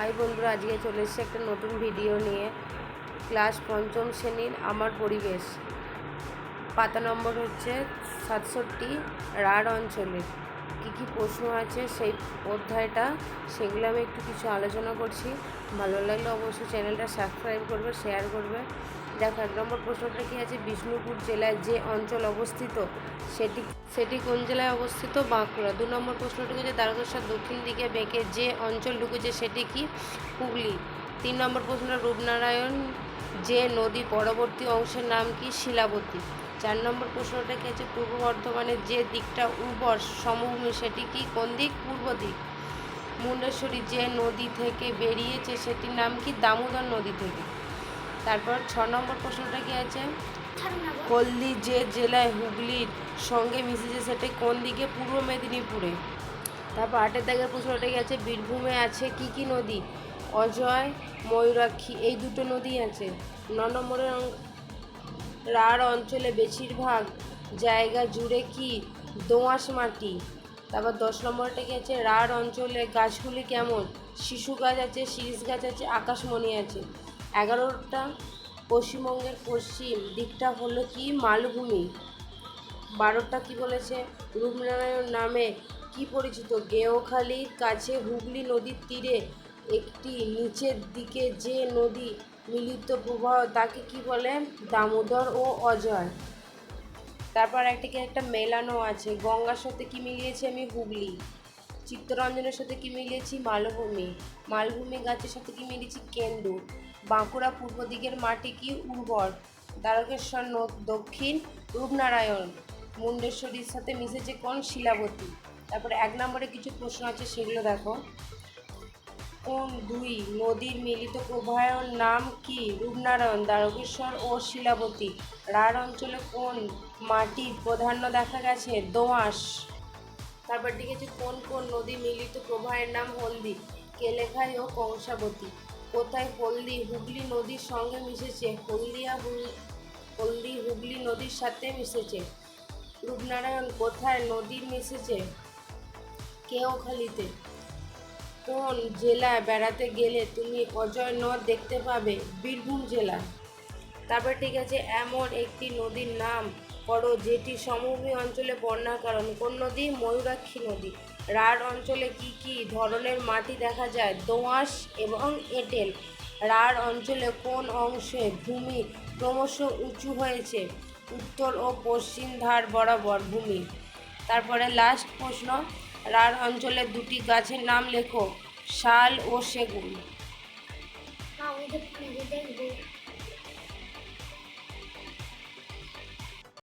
High বন্ধুরা, আজকে চলে এসেছে একটা নতুন ভিডিও নিয়ে। ক্লাস পঞ্চম শ্রেণীর আমার পরিবেশ, পাতা নম্বর হচ্ছে 67। রাঢ় অঞ্চলের কী কী প্রশ্ন আছে সেই অধ্যায়টা, সেগুলো আমি একটু কিছু আলোচনা করছি। ভালো লাগলে অবশ্যই চ্যানেলটা সাবস্ক্রাইব করবে, শেয়ার করবে। দেখো, 1 নম্বর প্রশ্নটা কী আছে, বিষ্ণুপুর জেলায় যে অঞ্চল অবস্থিত সেটি কোন জেলায় অবস্থিত? বাঁকুড়া। 2 নম্বর প্রশ্নটি হচ্ছে, তারকেশ্বর দক্ষিণ দিকে বেঁকে যে অঞ্চল ঢুকেছে সেটি কি? হুগলি। 3 নম্বর প্রশ্নটা, রূপনারায়ণ যে নদী পরবর্তী অংশের নাম কি? শিলাবতী। 4 নম্বর প্রশ্নটা কি আছে, পূর্ব বর্ধমানের যে দিকটা উর্বর সমভূমি সেটি কি? কোন দিক? পূর্ব দিক। মুন্ডেশ্বরী যে নদী থেকে বেরিয়েছে সেটির নাম কি? দামোদর নদী থেকে। তারপর 6 নম্বর প্রশ্নটা কি আছে, হলদি যে জেলায় হুগলির সঙ্গে মিশেছে সেটা কোন দিকে? পূর্ব মেদিনীপুরে। তারপর 8 দাগের প্রশ্নটা কি আছে, বীরভূমে আছে কি কি নদী? অজয়, ময়ূরাক্ষী, এই দুটো নদী আছে। 9 নম্বরের রাঢ় অঞ্চলে বেশিরভাগ জায়গা জুড়ে কি? দোআঁশ মাটি। তারপর 10 নম্বরটা কি আছে, রাঢ় অঞ্চলে গাছগুলি কেমন? শিশু গাছ আছে, শিরীষ গাছ আছে, আকাশমণি আছে। 11টা, পশ্চিমবঙ্গের পশ্চিম দিকটা হলো কি? মালভূমি। 12টা কি বলেছে, রূপনারায়ণ নামে কি পরিচিত? গেঁয়োখালির কাছে হুগলি নদীর তীরে একটি নিচের দিকে যে নদী মিলিত প্রবাহ তাকে কি বলে? দামোদর ও অজয়। তারপর একটা মেলানো আছে, গঙ্গার সাথে কি মিলিয়েছি আমি? হুগলি। চিত্তরঞ্জনের সাথে কি মিলিয়েছি? মালভূমি। মালভূমি গাছের সাথে কি মিলিয়েছি? কেন্দু। বাঁকুড়া পূর্ব দিকের মাটি কি? উর্বর। তারকেশ্বর দক্ষিণ রূপনারায়ণ। মুন্ডেশ্বরীর সাথে মিশেছে কোন? শিলাবতী। তারপরে 1 নম্বরে কিছু প্রশ্ন আছে, সেগুলো দেখো। কোন দুই নদীর মিলিত প্রবাহের নাম কি? রূপনারায়ণ, তারকেশ্বর ও শিলাবতী। রাঢ় অঞ্চলে কোন মাটির প্রাধান্য দেখা গেছে? দোআঁশ। তারপর দেখেছি, কোন কোন নদী মিলিত প্রবাহের নাম? হলদি, কেলেঘাই ও কংসাবতী। কোথায় হলদি হুগলি নদীর সঙ্গে মিশেছে? হলদি হুগলি নদীর সাথে মিশেছে। রূপনারায়ণ কোথায় নদীর মিশেছে? কেওখালিতে। কোন জেলায় বেড়াতে গেলে তুমি অজয় নদ দেখতে পাবে? বীরভূম জেলা। তারপর ঠিক আছে, এমন একটি নদীর নাম করো যেটি সমভূমি অঞ্চলে বন্যার কারণ। কোন নদী? ময়ূরাক্ষী নদী। রাঢ় অঞ্চলে কি কি ধরনের মাটি দেখা যায়? দোআঁশ এবং এঁটেল। রাঢ় অঞ্চলে কোন অংশে ভূমি ক্রমশ উঁচু হয়েছে? উত্তর ও পশ্চিম ধার বরাবর ভূমি। তারপরে লাস্ট প্রশ্ন, রাঢ় অঞ্চলের 2টি গাছের নাম লেখো। শাল ও সেগুন।